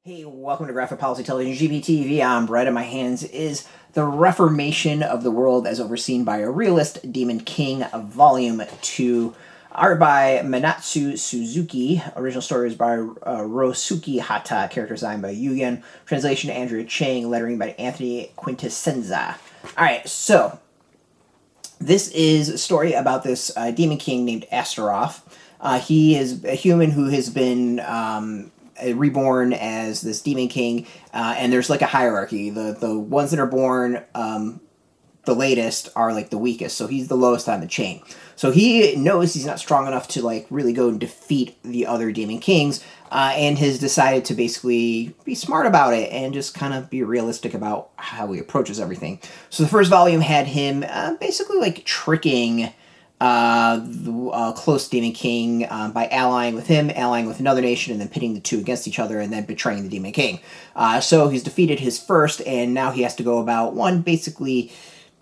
Hey, welcome to Graphic Policy Television GPTV. I'm Brett, and my hands is The Reformation of the World as Overseen by a Realist Demon King, Volume 2. Art by Manatsu Suzuki. Original story is by Ryosuke Hata. Character design by Yuugen. Translation Andria Cheng. Lettering by Anthony Quintessenza. Alright, so this is a story about this demon king named Astaroth. He is a human who has been reborn as this demon king, and there's like a hierarchy. The ones that are born the latest are like the weakest, so he's the lowest on the chain. So he knows he's not strong enough to like really go and defeat the other demon kings, and has decided to basically be smart about it and just kind of be realistic about how he approaches everything. So the first volume had him basically like tricking the close demon king by allying with him, allying with another nation, and then pitting the two against each other, and then betraying the demon king. So he's defeated his first, and now he has to go about, one, basically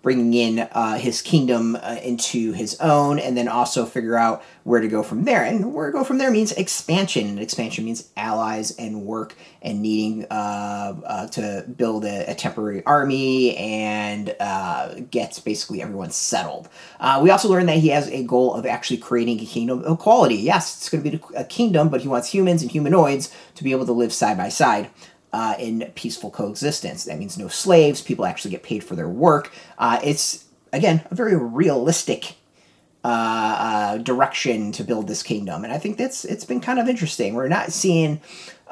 bringing in his kingdom into his own, and then also figure out where to go from there. And where to go from there means expansion, and expansion means allies and work and needing to build a temporary army and get basically everyone settled. We also learned that he has a goal of actually creating a kingdom of equality. Yes, it's going to be a kingdom, but he wants humans and humanoids to be able to live side by side in peaceful coexistence. That means no slaves. People actually get paid for their work. It's, again, a very realistic direction to build this kingdom, and I think it's been kind of interesting. We're not seeing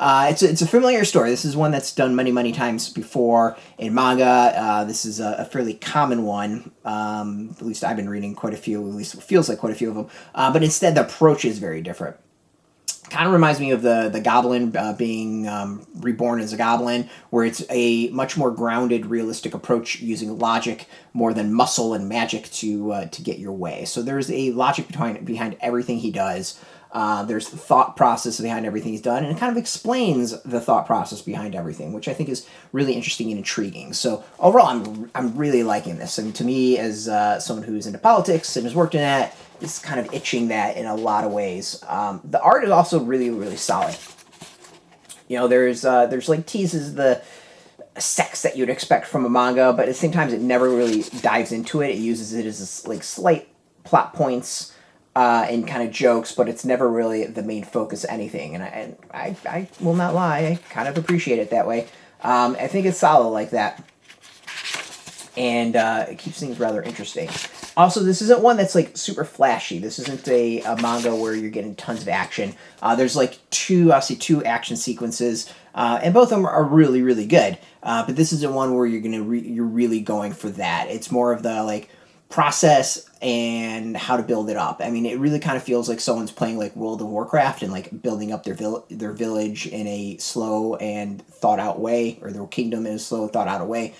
it's a familiar story. This is one that's done many times before in manga. This is a fairly common one. At least I've been reading quite a few. At least it feels like quite a few of them. But instead, the approach is very different. Kind of reminds me of the goblin being reborn as a goblin, where it's a much more grounded, realistic approach using logic more than muscle and magic to get your way. So there's a logic behind everything he does. There's the thought process behind everything he's done, and it kind of explains the thought process behind everything, which I think is really interesting and intriguing. So overall, I'm really liking this, and to me, as someone who's into politics and has worked in that, is kind of itching that in a lot of ways. The art is also really solid. You know, there's like teases the sex that you'd expect from a manga, but at the same time, it never really dives into it. It uses it as like slight plot points and kind of jokes, but it's never really the main focus of anything. And I will not lie, I kind of appreciate it that way. I think it's solid like that, and it keeps things rather interesting. Also, this isn't one that's like super flashy. This isn't a manga where you're getting tons of action. There's like two action sequences, and both of them are really good. But this isn't one where you're really going for that. It's more of the like process and how to build it up. I mean, it really kind of feels like someone's playing like World of Warcraft and like building up their village in a slow and thought out way, or their kingdom in a slow thought out way.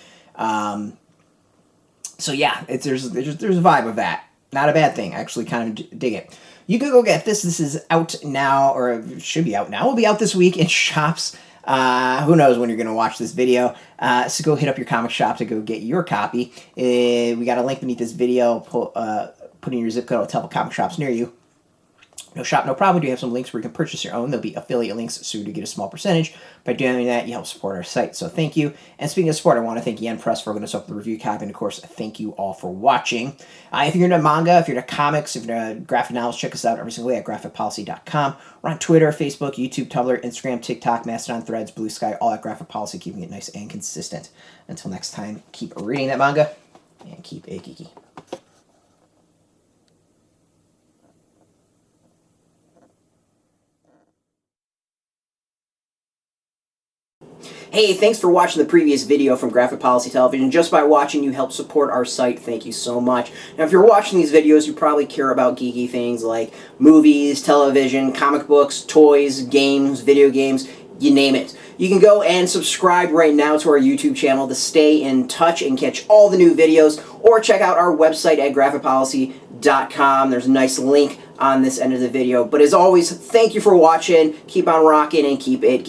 So yeah, there's a vibe of that. Not a bad thing. I actually kind of dig it. You can go get this. This is out now, or it should be out now. It will be out this week in shops. Who knows when you're going to watch this video. So go hit up your comic shop to go get your copy. We got a link beneath this video. Put in your zip code. I'll tell comic shops near you. No shop, no problem. We do have some links where you can purchase your own. There'll be affiliate links, so you get a small percentage. By doing that, you help support our site, so thank you. And speaking of support, I want to thank Yen Press for hooking us up with the review copy, and of course, thank you all for watching. If you're into manga, if you're into comics, if you're into graphic novels, check us out every single day at graphicpolicy.com. We're on Twitter, Facebook, YouTube, Tumblr, Instagram, TikTok, Mastodon, Threads, Blue Sky, all at Graphic Policy, keeping it nice and consistent. Until next time, keep reading that manga, and keep it geeky. Hey, thanks for watching the previous video from Graphic Policy Television. Just by watching, you help support our site. Thank you so much. Now, if you're watching these videos, you probably care about geeky things like movies, television, comic books, toys, games, video games, you name it. You can go and subscribe right now to our YouTube channel to stay in touch and catch all the new videos, or check out our website at graphicpolicy.com. There's a nice link on this end of the video. But as always, thank you for watching. Keep on rocking and keep it geeky.